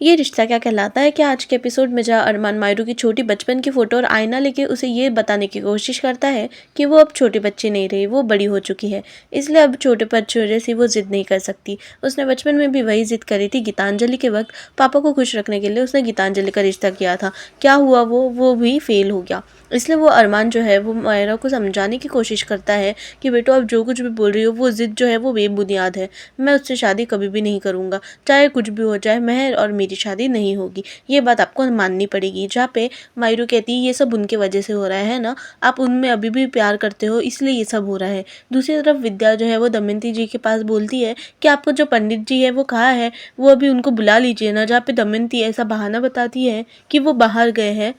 ये रिश्ता क्या कहलाता है। क्या आज के एपिसोड में जहाँ अरमान मायरू की छोटी बचपन की फोटो और आईना लेके उसे ये बताने की कोशिश करता है कि वो अब छोटी बच्ची नहीं रही, वो बड़ी हो चुकी है, इसलिए अब छोटे बच्चों जैसी वो जिद नहीं कर सकती। उसने बचपन में भी वही जिद करी थी। गीतांजलि के वक्त पापा को खुश रखने के लिए उसने गीतांजलि का रिश्ता किया था। क्या हुआ, वो भी फेल हो गया। इसलिए वो अरमान जो है वो मायरा को समझाने की कोशिश करता है कि बेटो अब जो कुछ भी बोल रही हो वो जिद जो है वो बेबुनियाद है। मैं उससे शादी कभी भी नहीं करूँगा, चाहे कुछ भी हो जाए, मैं और मेरी शादी नहीं होगी। ये बात आपको माननी पड़ेगी। जहाँ पे मायरू कहती है ये सब उनके वजह से हो रहा है ना, आप उनमें अभी भी प्यार करते हो इसलिए ये सब हो रहा है। दूसरी तरफ विद्या जो है वो दमयंती जी के पास बोलती है कि आपको जो पंडित जी है वो कहा है वो अभी उनको बुला लीजिए ना। जहाँ पे दमयंती ऐसा बहाना बताती है कि वो बाहर गए हैं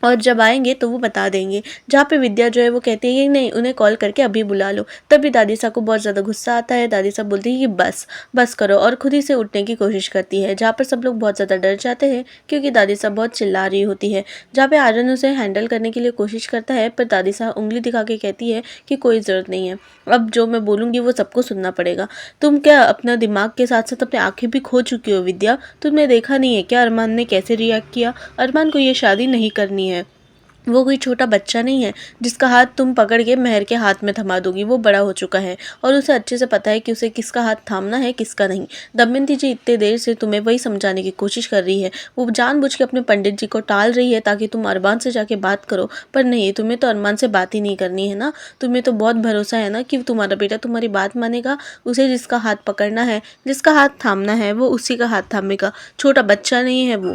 और जब आएंगे तो वो बता देंगे। जहाँ पे विद्या जो है वो कहती है कि नहीं, उन्हें कॉल करके अभी बुला लो। तभी दादी साहब को बहुत ज़्यादा गुस्सा आता है। दादी साहब बोलती है कि बस बस करो और खुद ही से उठने की कोशिश करती है। जहाँ पर सब लोग बहुत ज़्यादा डर जाते हैं क्योंकि दादी साहब बहुत चिल्ला रही होती है। जहाँ पे आर्यन उसे हैंडल करने के लिए कोशिश करता है पर दादी साहब उंगली दिखा के कहती है कि कोई ज़रूरत नहीं है, अब जो मैं बोलूँगी वो सबको सुनना पड़ेगा। तुम क्या अपना दिमाग के साथ साथ अपनी आँखें भी खो चुकी हो विद्या? तुमने देखा नहीं है क्या अरमान ने कैसे रिएक्ट किया? अरमान को ये शादी नहीं करनी है। वो कोई छोटा बच्चा नहीं है जिसका हाथ तुम पकड़ के मेहर के हाथ में थमा दोगी। वो बड़ा हो चुका है और उसे अच्छे से पता है कि उसे किसका हाथ थामना है किसका नहीं। दमयंती जी इतने देर से तुम्हें वही समझाने की कोशिश कर रही है। वो जानबूझ के अपने पंडित जी को टाल रही है ताकि तुम अरमान से जाके बात करो, पर नहीं, तुम्हें तो अरमान से बात ही नहीं करनी है ना। तुम्हें तो बहुत भरोसा है ना कि तुम्हारा बेटा तुम्हारी बात मानेगा। उसे जिसका हाथ पकड़ना है, जिसका हाथ थामना है, वो उसी का हाथ थामेगा। छोटा बच्चा नहीं है वो।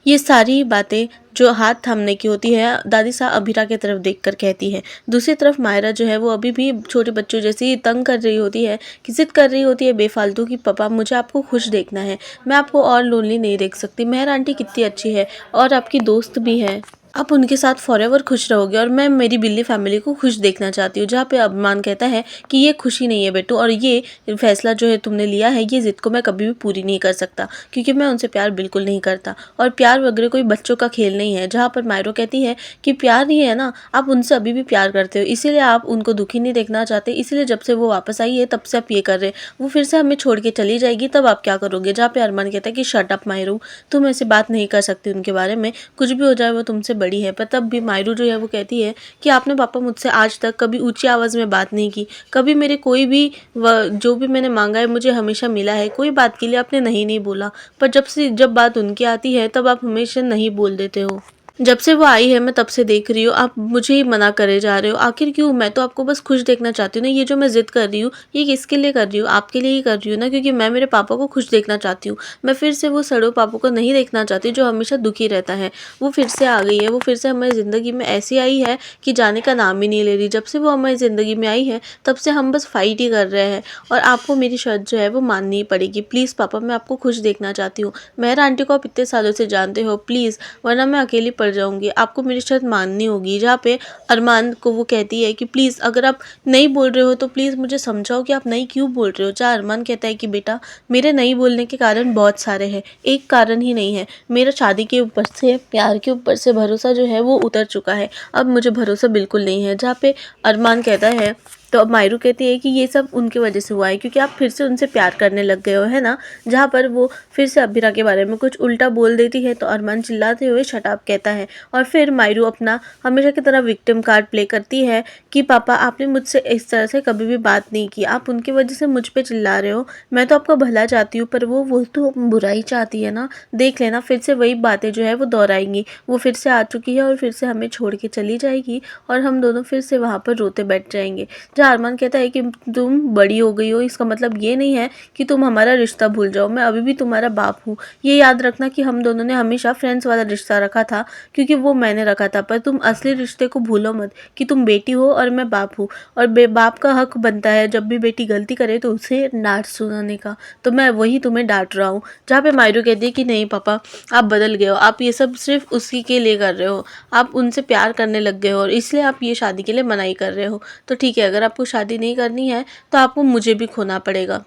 ये सारी बातें जो हाथ थामने की होती है दादी साहब अभीरा की तरफ देखकर कहती है। दूसरी तरफ मायरा जो है वो अभी भी छोटे बच्चों जैसी तंग कर रही होती है, जिद कर रही होती है बेफालतू की, पापा मुझे आपको खुश देखना है, मैं आपको और लोनली नहीं देख सकती। मेहर आंटी कितनी अच्छी है और आपकी दोस्त भी है, आप उनके साथ फॉरएवर खुश रहोगे और मैं मेरी बिल्ली फैमिली को खुश देखना चाहती हूँ। जहाँ पे अरमान कहता है कि ये खुशी नहीं है बेटू, और ये फैसला जो है तुमने लिया है ये जिद को मैं कभी भी पूरी नहीं कर सकता क्योंकि मैं उनसे प्यार बिल्कुल नहीं करता और प्यार वगैरह कोई बच्चों का खेल नहीं है। जहाँ पर मायरो कहती है कि प्यार ही है ना, आप उनसे अभी भी प्यार करते हो इसीलिए आप उनको दुखी नहीं देखना चाहते, इसलिए जब से वो वापस आई है तब से आप ये कर रहे हैं। वो फिर से हमें छोड़ के चली जाएगी तब आप क्या करोगे? जहाँ पे अरमान कहता है कि शट अप मायरू, तुम ऐसे बात नहीं कर सकती उनके बारे में, कुछ भी हो जाए वो तुमसे बड़ी है। पर तब भी मायरू जो है वो कहती है कि आपने पापा मुझसे आज तक कभी ऊंची आवाज़ में बात नहीं की, कभी मेरे कोई भी जो भी मैंने मांगा है मुझे हमेशा मिला है, कोई बात के लिए आपने नहीं बोला। पर जब बात उनकी आती है तब आप हमेशा नहीं बोल देते हो। जब से वो आई है मैं तब से देख रही हूँ आप मुझे ही मना करे जा रहे हो। आखिर क्यों? मैं तो आपको बस खुश देखना चाहती हूँ ना। ये जो मैं जिद कर रही हूँ ये किसके लिए कर रही हूँ? आपके लिए ही कर रही हूँ ना, क्योंकि मैं मेरे पापा को खुश देखना चाहती हूँ। मैं फिर से वो सड़ो पापा को नहीं देखना चाहती जो हमेशा दुखी रहता है। वो फिर से आ गई है, वो फिर से हमारी ज़िंदगी में ऐसी आई है कि जाने का नाम ही नहीं ले रही। जब से वो हमारी ज़िंदगी में आई है तब से हम बस फाइट ही कर रहे हैं और आपको मेरी शर्त जो है वो माननी ही पड़ेगी। प्लीज़ पापा, मैं आपको खुश देखना चाहती हूँ। मेहर आंटी को आप इतने सालों से जानते हो, प्लीज़, वरना मैं अकेली पड़ जाऊँगी। आपको मेरी शर्त माननी होगी। जहाँ पे अरमान को वो कहती है कि प्लीज़ अगर आप नहीं बोल रहे हो तो प्लीज़ मुझे समझाओ कि आप नहीं क्यों बोल रहे हो। जहाँ अरमान कहता है कि बेटा मेरे नहीं बोलने के कारण बहुत सारे हैं, एक कारण ही नहीं है। मेरा शादी के ऊपर से, प्यार के ऊपर से भरोसा जो है वो उतर चुका है, अब मुझे भरोसा बिल्कुल नहीं है। जहाँ पे अरमान कहता है तो अब मायरू कहती है कि ये सब उनकी वजह से हुआ है क्योंकि आप फिर से उनसे प्यार करने लग गए हो, है ना। जहाँ पर वो फिर से अभीरा के बारे में कुछ उल्टा बोल देती है तो अरमान चिल्लाते हुए शट अप कहता है और फिर मायरू अपना हमेशा की तरह विक्टिम कार्ड प्ले करती है कि पापा आपने मुझसे इस तरह से कभी भी बात नहीं की, आप उनकी वजह से मुझ पे चिल्ला रहे हो। मैं तो आपका भला चाहती हूँ पर वो तो बुराई चाहती है ना। देख लेना फिर से वही बातें जो है वो दोहराएंगी। वो फिर से आ चुकी है और फिर से हमें छोड़ के चली जाएगी और हम दोनों फिर से वहाँ पर रोते बैठ जाएंगे। अरमान कहता है कि तुम बड़ी हो गई हो, इसका मतलब ये नहीं है कि तुम हमारा रिश्ता भूल जाओ, मैं अभी भी तुम्हारा बाप हूँ। ये याद रखना कि हम दोनों ने हमेशा फ्रेंड्स वाला रिश्ता रखा था क्योंकि वो मैंने रखा था, पर तुम असली रिश्ते को भूलो मत कि तुम बेटी हो और मैं बाप हूँ और बाप का हक बनता है जब भी बेटी गलती करे तो उसे डांट सुनाने का। तो मैं वही तुम्हें डांट रहा हूँ। जहाँ पे मायरू कहती है कि नहीं पापा आप बदल गए हो, आप ये सब सिर्फ उसी के लिए कर रहे हो, आप उनसे प्यार करने लग गए हो और इसलिए आप ये शादी के लिए मनाही कर रहे हो। तो ठीक है, अगर आपको शादी नहीं करनी है तो आपको मुझे भी खोना पड़ेगा।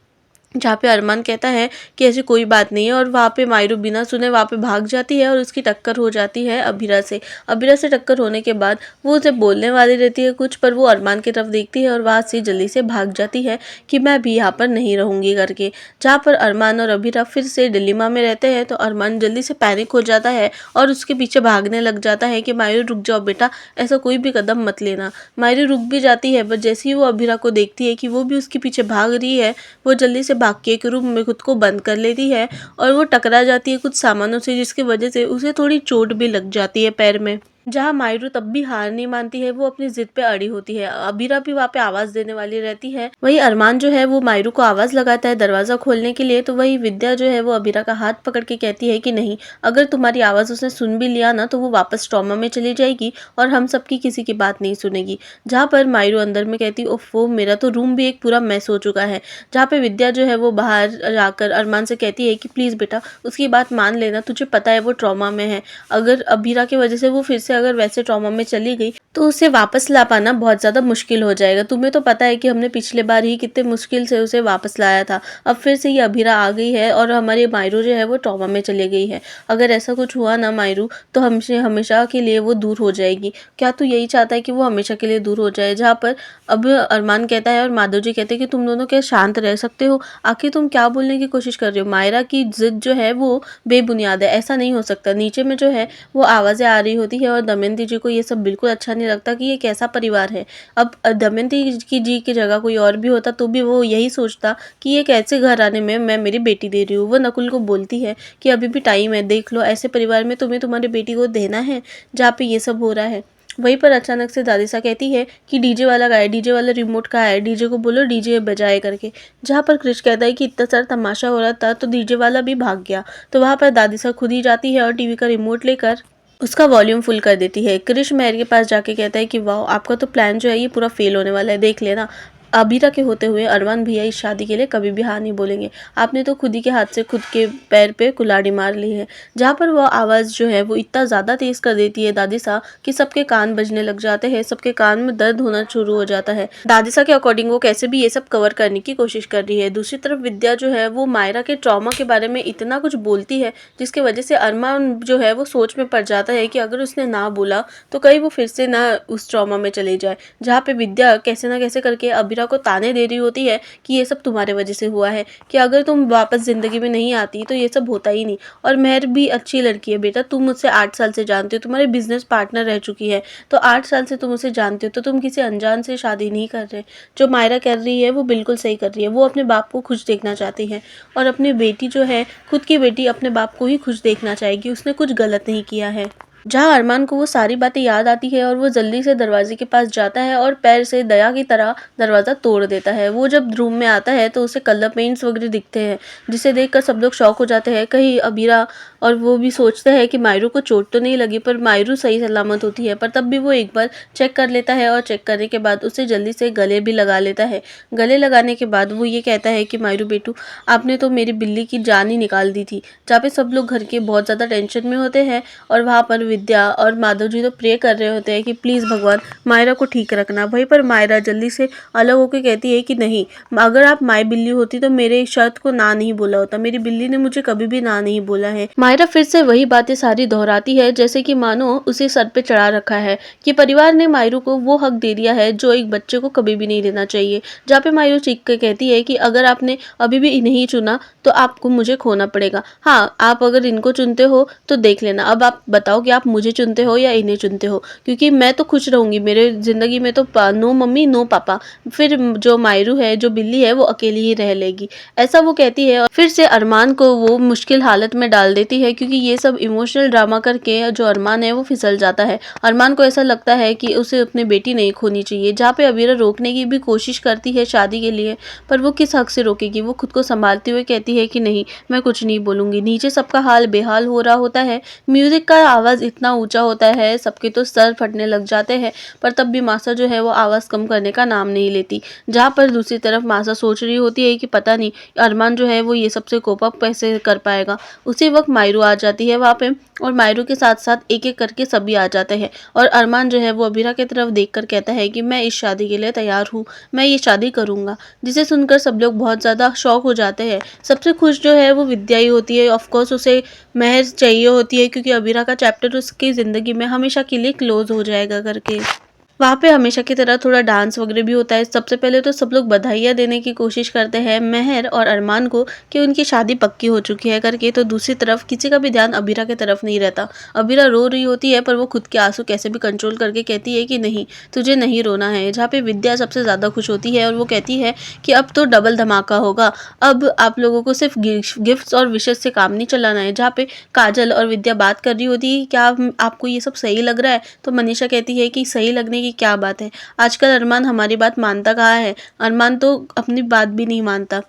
जहाँ पे अरमान कहता है कि ऐसी कोई बात नहीं है, और वहाँ पे मायरू बिना सुने वहाँ पे भाग जाती है और उसकी टक्कर हो जाती है अबीरा से। अबीरा से टक्कर होने के बाद वो उसे बोलने वाली रहती है कुछ, पर वो अरमान की तरफ देखती है और वहाँ से जल्दी से भाग जाती है कि मैं भी यहाँ पर नहीं रहूँगी करके। जहाँ पर अरमान और अबीरा फिर से डिलेमा में रहते हैं, तो अरमान जल्दी से पैनिक हो जाता है और उसके पीछे भागने लग जाता है कि मायरू रुक जाओ बेटा, ऐसा कोई भी कदम मत लेना। मायरू रुक भी जाती है, बट जैसे ही वो अबीरा को देखती है कि वो भी उसके पीछे भाग रही है, वो जल्दी से भाग के एक रूम में खुद को बंद कर लेती है और वो टकरा जाती है कुछ सामानों से, जिसकी वजह से उसे थोड़ी चोट भी लग जाती है पैर में। जहाँ मायरू तब भी हार नहीं मानती है, वो अपनी जिद पे अड़ी होती है। अबीरा भी वहाँ पे आवाज देने वाली रहती है। वही अरमान जो है वो मायरू को आवाज लगाता है दरवाजा खोलने के लिए, तो वही विद्या जो है वो अबीरा का हाथ पकड़ के कहती है कि नहीं, अगर तुम्हारी आवाज उसने सुन भी लिया ना तो वो वापस ट्रॉमा में चली जाएगी और हम सबकी किसी की बात नहीं सुनेगी। जहाँ पर मायरू अंदर में कहती ओफो, मेरा तो रूम भी एक पूरा मैस हो चुका है। जहाँ पे विद्या जो है वो बाहर जाकर अरमान से कहती है कि प्लीज बेटा उसकी बात मान लेना, तुझे पता है वो ट्रॉमा में है, अगर अबीरा की वजह से वो फिर से अगर वैसे ट्रॉमा में चली गई तो उसे वापस ला पाना बहुत ज़्यादा मुश्किल हो जाएगा। तुम्हें तो पता है कि हमने पिछले बार ही कितने मुश्किल से उसे वापस लाया था, अब फिर से ये अबीरा आ गई है और हमारी मायरू जो है वो ट्रॉमा में चली गई है। अगर ऐसा कुछ हुआ ना मायरू, तो हमसे हमेशा के लिए वो दूर हो जाएगी। क्या तू यही चाहता है कि वो हमेशा के लिए दूर हो जाए? जहाँ पर अब अरमान कहता है और माधव जी कहते हैं कि तुम दोनों क्या शांत रह सकते हो? आखिर तुम क्या बोलने की कोशिश कर रहे हो? मायरा की जिद जो है वो बेबुनियाद है, ऐसा नहीं हो सकता। नीचे में जो है वो आवाज़ें आ रही होती है और दमयंती जी को ये सब बिल्कुल अच्छा नहीं लगता कि ये कैसा परिवार है। अब दमयंती जी की जगह कोई और भी होता तो भी वो यही सोचता कि ये कैसे घर आने में मैं मेरी बेटी दे रही हूँ। वो नकुल को बोलती है कि अभी भी टाइम है, देख लो, ऐसे परिवार में तुम्हें तुम्हारी बेटी को देना है जहाँ पे ये सब हो रहा है। वहीं पर अचानक से दादिसा कहती है कि डीजे वाला गाया, डीजे वाला रिमोट कहाँ है, डीजे को बोलो डीजे बजाए करके। जहाँ पर क्रिश कहता है कि इतना सारा तमाशा हो रहा था तो डीजे वाला भी भाग गया, तो वहाँ पर दादिसा खुद ही जाती है और टीवी का रिमोट लेकर उसका वॉल्यूम फुल कर देती है। क्रिश मेहर के पास जाके कहता है कि वाह, आपका तो प्लान जो है ये पूरा फेल होने वाला है, देख लेना। अबीरा के होते हुए अरमान भैया इस शादी के लिए कभी भी हाँ नहीं बोलेंगे। आपने तो खुद ही के हाथ से खुद के पैर पे कुल्हाड़ी मार ली है। जहाँ पर वो आवाज़ जो है वो इतना ज़्यादा तेज़ कर देती है दादिसा कि सबके कान बजने लग जाते हैं, सबके कान में दर्द होना शुरू हो जाता है। दादिसा के अकॉर्डिंग वो कैसे भी ये सब कवर करने की कोशिश कर रही है। दूसरी तरफ विद्या जो है वो मायरा के ट्रॉमा के बारे में इतना कुछ बोलती है जिसकी वजह से अरमान जो है वो सोच में पड़ जाता है कि अगर उसने ना बोला तो कहीं वो फिर से ना उस ट्रॉमा में चले जाए। जहाँ पे विद्या कैसे ना कैसे करके अबीरा को ताने दे रही होती है कि ये सब तुम्हारे वजह से हुआ है, कि अगर तुम वापस ज़िंदगी में नहीं आती तो ये सब होता ही नहीं। और मेहर भी अच्छी लड़की है बेटा, तुम मुझसे 8 साल से जानते हो, तुम्हारे बिजनेस पार्टनर रह चुकी है, तो 8 साल से तुम उसे जानते हो, तो तुम किसी अनजान से शादी नहीं कर रहे। जो मायरा कर रही है वो बिल्कुल सही कर रही है, वो अपने बाप को खुश देखना चाहती है और अपनी बेटी जो है, खुद की बेटी अपने बाप को ही खुश देखना चाहेगी, उसने कुछ गलत नहीं किया है। जहाँ अरमान को वो सारी बातें याद आती है और वो जल्दी से दरवाजे के पास जाता है और पैर से दया की तरह दरवाज़ा तोड़ देता है। वो जब रूम में आता है तो उसे कलर पेंट्स वगैरह दिखते हैं, जिसे देखकर सब लोग शॉक हो जाते हैं। कहीं अबीरा और वो भी सोचते हैं कि मायरू को चोट तो नहीं लगी, पर मायरू सही सलामत होती है। पर तब भी वो एक बार चेक कर लेता है और चेक करने के बाद उसे जल्दी से गले भी लगा लेता है। गले लगाने के बाद वो ये कहता है कि मायरू बेटू, आपने तो मेरी बिल्ली की जान ही निकाल दी थी। जहाँ पे सब लोग घर के बहुत ज़्यादा टेंशन में होते हैं और वहाँ पर विद्या और माधव जी तो प्रे कर रहे होते हैं कि प्लीज़ भगवान मायरा को ठीक रखना। वहीं पर मायरा जल्दी से अलग होकर कहती है कि नहीं, अगर आप माई बिल्ली होती तो मेरे शर्त को ना नहीं बोला होता, मेरी बिल्ली ने मुझे कभी भी ना नहीं बोला है। मायरा फिर से वही बातें सारी दोहराती है जैसे कि मानो उसे सर पे चढ़ा रखा है कि परिवार ने मायरू को वो हक दे दिया है जो एक बच्चे को कभी भी नहीं देना चाहिए। जहाँ पे मायरू चीख कर कहती है कि अगर आपने अभी भी नहीं चुना तो आपको मुझे खोना पड़ेगा। हाँ, आप अगर इनको चुनते हो तो देख लेना, अब आप बताओ कि आप मुझे चुनते हो या इन्हें चुनते हो, क्योंकि मैं तो खुश रहूंगी, मेरे ज़िंदगी में तो नो मम्मी नो पापा, फिर जो मायरू है, जो बिल्ली है, वो अकेली ही रह लेगी। ऐसा वो कहती है और फिर से अरमान को वो मुश्किल हालत में डाल देती है, क्योंकि ये सब इमोशनल ड्रामा करके जो अरमान है वो फिसल जाता है। अरमान को ऐसा लगता है कि उसे अपनी बेटी नहीं खोनी चाहिए। जहाँ पे अबीरा रोकने की भी कोशिश करती है शादी के लिए, पर वो किस हक से रोकेगी। वो खुद को संभालते हुए कहती है कि नहीं, मैं कुछ नहीं बोलूँगी। नीचे सबका हाल बेहाल हो रहा होता है, म्यूज़िक का आवाज़ इतना ऊंचा होता है, सबके तो सर फटने लग जाते हैं, पर तब भी मासा जो है वो आवाज़ कम करने का नाम नहीं लेती। जहाँ पर दूसरी तरफ मासा सोच रही होती है कि पता नहीं अरमान जो है वो ये सबसे कोप अप कैसे कर पाएगा। उसी वक्त मायरू आ जाती है वहाँ पे और मायरू के साथ साथ एक एक करके सभी आ जाते हैं। और अरमान जो है वो अबीरा की तरफ देखकर कहता है कि मैं इस शादी के लिए तैयार हूँ, मैं ये शादी करूँगा। जिसे सुनकर सब लोग बहुत ज़्यादा शॉक हो जाते हैं। सबसे खुश जो है वो विद्या ही होती है। ऑफ कोर्स उसे महर चाहिए होती है, क्योंकि अबीरा का चैप्टर उसकी ज़िंदगी में हमेशा के लिए क्लोज हो जाएगा करके। वहाँ पे हमेशा की तरह थोड़ा डांस वगैरह भी होता है। सबसे पहले तो सब लोग बधाइयाँ देने की कोशिश करते हैं महर और अरमान को कि उनकी शादी पक्की हो चुकी है करके। तो दूसरी तरफ किसी का भी ध्यान अबीरा की तरफ नहीं रहता। अबीरा रो रही होती है, पर वो खुद के आंसू कैसे भी कंट्रोल करके कहती है कि नहीं, तुझे नहीं रोना है। जहाँ पे विद्या सबसे ज़्यादा खुश होती है और वो कहती है कि अब तो डबल धमाका होगा, अब आप लोगों को सिर्फ गिफ्ट्स और विशेष से काम नहीं चलाना है। जहाँ पे काजल और विद्या बात कर रही होती है, क्या आपको ये सब सही लग रहा है? तो मनीषा कहती है कि सही लगने की क्या बात है, आजकल अरमान हमारी बात मानता कहाँ है, अरमान तो अपनी बात भी नहीं मानता।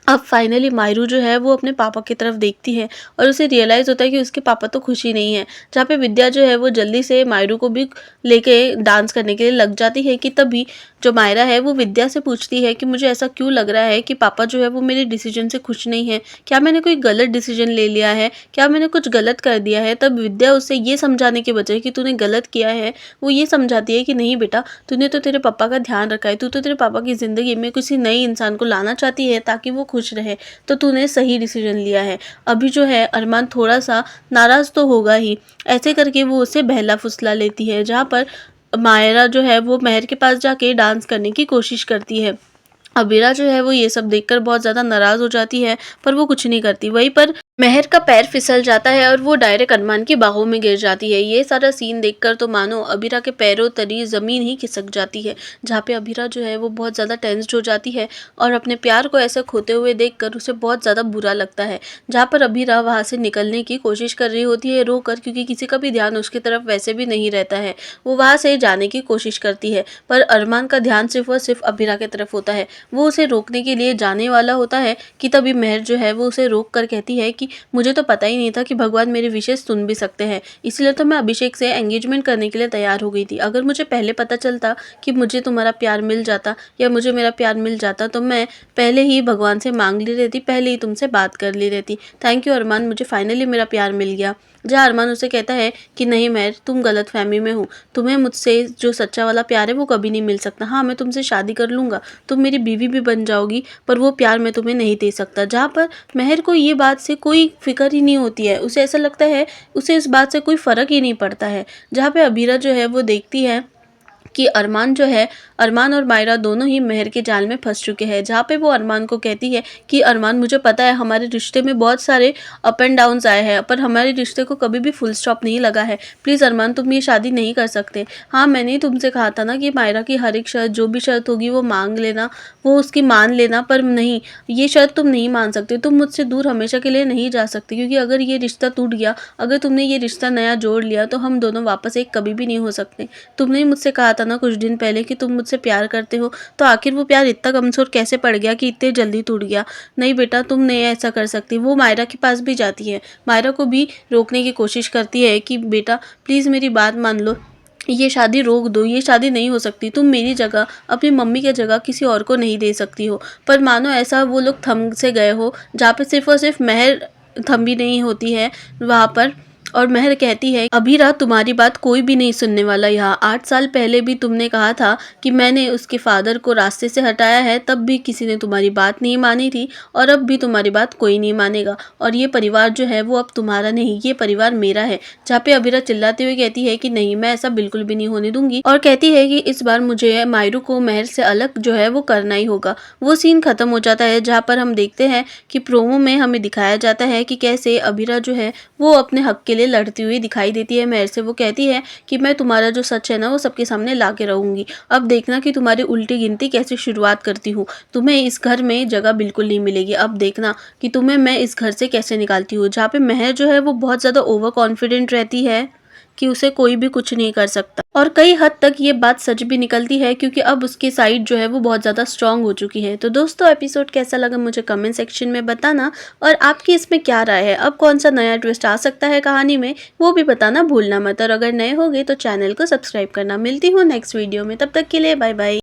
अब फाइनली मायरू जो है वो अपने पापा की तरफ देखती है और उसे रियलाइज़ होता है कि उसके पापा तो खुश ही नहीं है। जहाँ पे विद्या जो है वो जल्दी से मायरू को भी लेके डांस करने के लिए लग जाती है कि तभी जो मायरा है वो विद्या से पूछती है कि मुझे ऐसा क्यों लग रहा है कि पापा जो है वो मेरे डिसीजन से खुश नहीं है, क्या मैंने कोई गलत डिसीजन ले लिया है, क्या मैंने कुछ गलत कर दिया है। तब विद्या उसे ये समझाने के बजाय कि तूने गलत किया है, वो ये समझाती है कि नहीं बेटा, तूने तो तेरे पापा का ध्यान रखा है, तू तो तेरे पापा की ज़िंदगी में किसी नए इंसान को लाना चाहती है ताकि वो खुश रहे, तो तूने सही डिसीजन लिया है। अभी जो है अरमान थोड़ा सा नाराज़ तो होगा ही। ऐसे करके वो उसे बहला फुसला लेती है। जहाँ पर मायरा जो है वो महर के पास जाके डांस करने की कोशिश करती है। अबीरा जो है वो ये सब देखकर बहुत ज़्यादा नाराज़ हो जाती है, पर वो कुछ नहीं करती। वहीं पर महर का पैर फिसल जाता है और वो डायरेक्ट अरमान की बाहों में गिर जाती है। ये सारा सीन देखकर तो मानो अबीरा के पैरों तली ज़मीन ही खिसक जाती है। जहाँ पे अबीरा जो है वो बहुत ज़्यादा टेंस्ड हो जाती है और अपने प्यार को ऐसे खोते हुए देखकर उसे बहुत ज़्यादा बुरा लगता है। जहाँ पर अबीरा वहाँ से निकलने की कोशिश कर रही होती है रोकर, क्योंकि किसी का भी ध्यान उसकी तरफ वैसे भी नहीं रहता है। वो वहाँ से जाने की कोशिश करती है, पर अरमान का ध्यान सिर्फ और सिर्फ अबीरा की तरफ होता है। वो उसे रोकने के लिए जाने वाला होता है कि तभी महर जो है वो उसे रोक कर कहती है कि मुझे तो पता ही नहीं था कि भगवान मेरी विशेष सुन भी सकते हैं, इसलिए तो मैं अभिषेक से एंगेजमेंट करने के लिए तैयार हो गई थी। अगर मुझे पहले पता चलता कि मुझे तुम्हारा प्यार मिल जाता या मुझे मेरा प्यार मिल जाता, तो मैं पहले ही भगवान से मांग ली रहती, पहले ही तुमसे बात कर ली रहती। थैंक यू अरमान, मुझे फाइनली मेरा प्यार मिल गया। जहाँ अरमान उसे कहता है कि नहीं महर, तुम गलत फहमी में हो, तुम्हें मुझसे जो सच्चा वाला प्यार है वो कभी नहीं मिल सकता। हाँ, मैं तुमसे शादी कर लूँगा, तुम मेरी बीवी भी बन जाओगी, पर वो प्यार मैं तुम्हें नहीं दे सकता। जहाँ पर महर को ये बात से कोई फिक्र ही नहीं होती है, उसे ऐसा लगता है, उसे इस बात से कोई फ़र्क ही नहीं पड़ता है। जहाँ पे अबीरा जो है वो देखती है कि अरमान जो है, अरमान और मायरा दोनों ही महर के जाल में फंस चुके हैं। जहाँ पे वो अरमान को कहती है कि अरमान, मुझे पता है हमारे रिश्ते में बहुत सारे अप एंड डाउन्स आए हैं, पर हमारे रिश्ते को कभी भी फुल स्टॉप नहीं लगा है। प्लीज़ अरमान, तुम ये शादी नहीं कर सकते। हाँ, मैंने ही तुमसे कहा था ना कि मायरा की हर एक शर्त, जो भी शर्त होगी वो मांग लेना, वो उसकी मान लेना, पर नहीं, ये शर्त तुम नहीं मान सकते। तुम मुझसे दूर हमेशा के लिए नहीं जा सकती, क्योंकि अगर ये रिश्ता टूट गया, अगर तुमने ये रिश्ता नया जोड़ लिया, तो हम दोनों वापस एक कभी भी नहीं हो सकते। तुमने ही मुझसे कहा था ना कुछ दिन पहले कि तुम मुझसे प्यार करते हो, तो आखिर वो प्यार इतना कमज़ोर कैसे पड़ गया कि इतने जल्दी टूट गया? नहीं बेटा, तुम नहीं ऐसा कर सकती। वो मायरा के पास भी जाती है, मायरा को भी रोकने की कोशिश करती है कि बेटा प्लीज़ मेरी बात मान लो, ये शादी रोक दो, ये शादी नहीं हो सकती। तुम मेरी जगह, अपनी मम्मी की जगह किसी और को नहीं दे सकती हो। पर मानो ऐसा वो लोग थम से गए हो, जहाँ पे सिर्फ़ और सिर्फ महर थमी नहीं होती है वहाँ पर। और महर कहती है, अभीरा, तुम्हारी बात कोई भी नहीं सुनने वाला यहाँ। 8 साल पहले भी तुमने कहा था कि मैंने उसके फादर को रास्ते से हटाया है, तब भी किसी ने तुम्हारी बात नहीं मानी थी, और अब भी तुम्हारी बात कोई नहीं मानेगा। और ये परिवार जो है वो अब तुम्हारा नहीं, ये परिवार मेरा है। जहाँ पे अभीरा चिल्लाते हुए कहती है कि नहीं, मैं ऐसा बिल्कुल भी नहीं होने दूंगी, और कहती है कि इस बार मुझे मायरू को महर से अलग जो है वो करना ही होगा। वो सीन खत्म हो जाता है, जहाँ पर हम देखते हैं कि प्रोमो में हमें दिखाया जाता है कि कैसे अभीरा जो है वो अपने हक के लिए लड़ती हुई दिखाई देती है महर से। वो कहती है कि मैं तुम्हारा जो सच है ना वो सबके सामने ला के रहूंगी। अब देखना कि तुम्हारी उल्टी गिनती कैसे शुरुआत करती हूँ। तुम्हें इस घर में जगह बिल्कुल नहीं मिलेगी। अब देखना कि तुम्हें मैं इस घर से कैसे निकालती हूँ। जहाँ पे महर जो है वो बहुत ज़्यादा ओवर कॉन्फिडेंट रहती है कि उसे कोई भी कुछ नहीं कर सकता, और कई हद तक ये बात सच भी निकलती है, क्योंकि अब उसकी साइड जो है वो बहुत ज़्यादा स्ट्रांग हो चुकी है। तो दोस्तों, एपिसोड कैसा लगा मुझे कमेंट सेक्शन में बताना, और आपकी इसमें क्या राय है, अब कौन सा नया ट्विस्ट आ सकता है कहानी में, वो भी बताना भूलना मत। और अगर नए होगे तो चैनल को सब्सक्राइब करना। मिलती हूँ नेक्स्ट वीडियो में, तब तक के लिए बाय बाय।